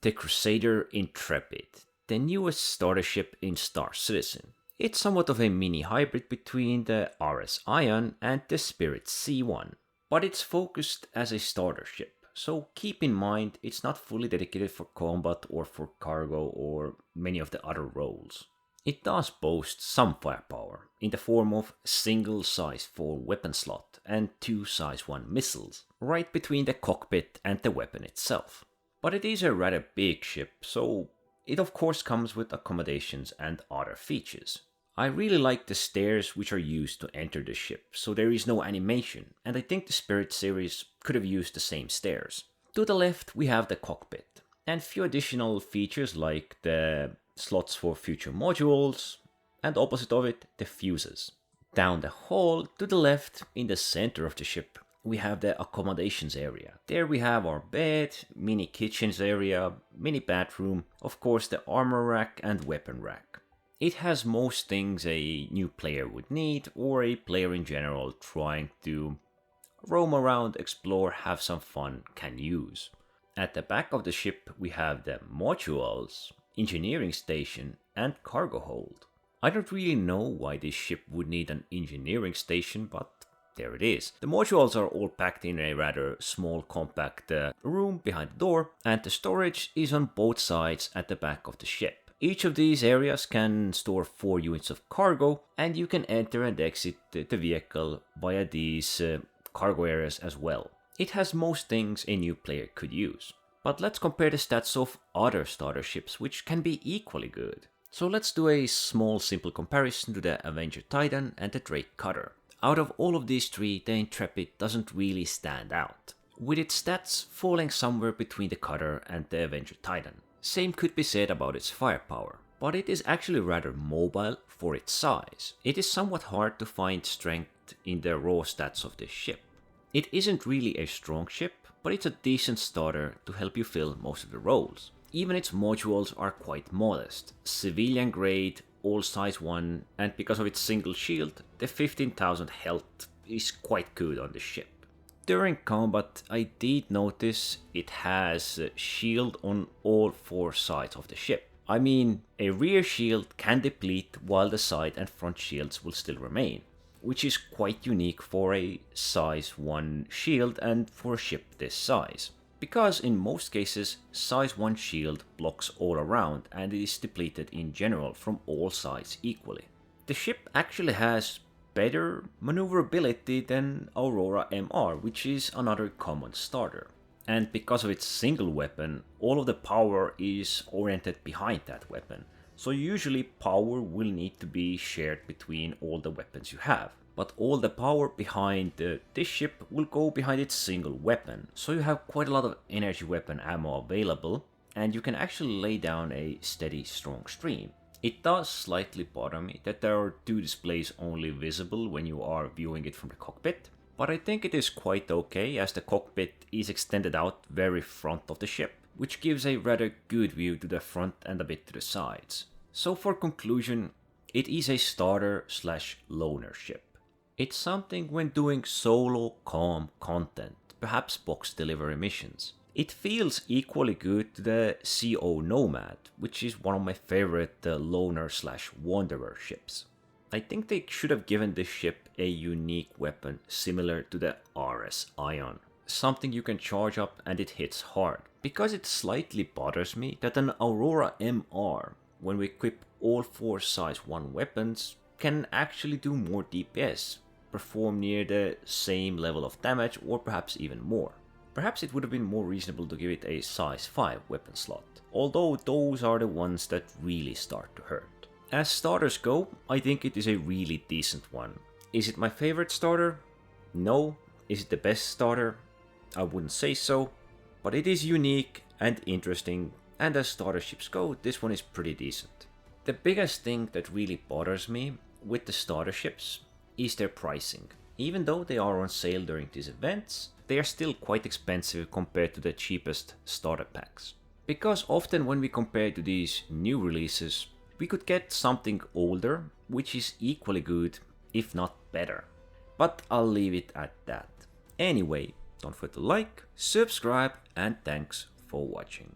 The Crusader Intrepid, the newest starter ship in Star Citizen. It's somewhat of a mini hybrid between the RS Ion and the Spirit C1, but it's focused as a starter ship, so keep in mind it's not fully dedicated for combat or for cargo or many of the other roles. It does boast some firepower, in the form of single size 4 weapon slot and 2 size 1 missiles, right between the cockpit and the weapon itself. But it is a rather big ship, so it of course comes with accommodations and other features. I really like the stairs which are used to enter the ship, so there is no animation, and I think the Spirit series could have used the same stairs. To the left we have the cockpit, and few additional features like the slots for future modules, and opposite of it, the fuses. Down the hall, to the left, in the center of the ship, we have the accommodations area. There we have our bed, mini kitchens area, mini bathroom, of course the armor rack and weapon rack. It has most things a new player would need, or a player in general trying to roam around, explore, have some fun can use. At the back of the ship we have the modules, engineering station and cargo hold. I don't really know why this ship would need an engineering station, but there it is. The modules are all packed in a rather small compact room behind the door, and the storage is on both sides at the back of the ship. Each of these areas can store 4 units of cargo, and you can enter and exit the vehicle via these cargo areas as well. It has most things a new player could use. But let's compare the stats of other starter ships, which can be equally good. So let's do a small simple comparison to the Avenger Titan and the Drake Cutter. Out of all of these three, the Intrepid doesn't really stand out, with its stats falling somewhere between the Cutter and the Avenger Titan. Same could be said about its firepower, but it is actually rather mobile for its size. It is somewhat hard to find strength in the raw stats of this ship. It isn't really a strong ship, but it's a decent starter to help you fill most of the roles. Even its modules are quite modest, civilian grade, all size 1, and because of its single shield, the 15,000 health is quite good on the ship. During combat, I did notice it has a shield on all 4 sides of the ship. I mean, a rear shield can deplete while the side and front shields will still remain, which is quite unique for a size 1 shield and for a ship this size. Because in most cases, size 1 shield blocks all around and is depleted in general from all sides equally. The ship actually has better maneuverability than Aurora MR, which is another common starter. And because of its single weapon, all of the power is oriented behind that weapon. So usually power will need to be shared between all the weapons you have. But all the power behind this ship will go behind its single weapon. So you have quite a lot of energy weapon ammo available, and you can actually lay down a steady, strong stream. It does slightly bother me that there are 2 displays only visible when you are viewing it from the cockpit, but I think it is quite okay as the cockpit is extended out very front of the ship, which gives a rather good view to the front and a bit to the sides. So for conclusion, it is a starter slash loner ship. It's something when doing solo calm content, perhaps box delivery missions. It feels equally good to the CO Nomad, which is one of my favorite loner slash wanderer ships. I think they should have given this ship a unique weapon similar to the RS Ion. Something you can charge up and it hits hard. Because it slightly bothers me that an Aurora MR, when we equip all 4 size 1 weapons, can actually do more DPS, perform near the same level of damage or perhaps even more. Perhaps it would have been more reasonable to give it a size 5 weapon slot, although those are the ones that really start to hurt. As starters go, I think it is a really decent one. Is it my favorite starter? No. Is it the best starter? I wouldn't say so, but it is unique and interesting, and as starter ships go, this one is pretty decent. The biggest thing that really bothers me with the starter ships is their pricing. Even though they are on sale during these events, they are still quite expensive compared to the cheapest starter packs. Because often when we compare to these new releases, we could get something older, which is equally good, if not better. But I'll leave it at that. Anyway, don't forget to like, subscribe, and thanks for watching.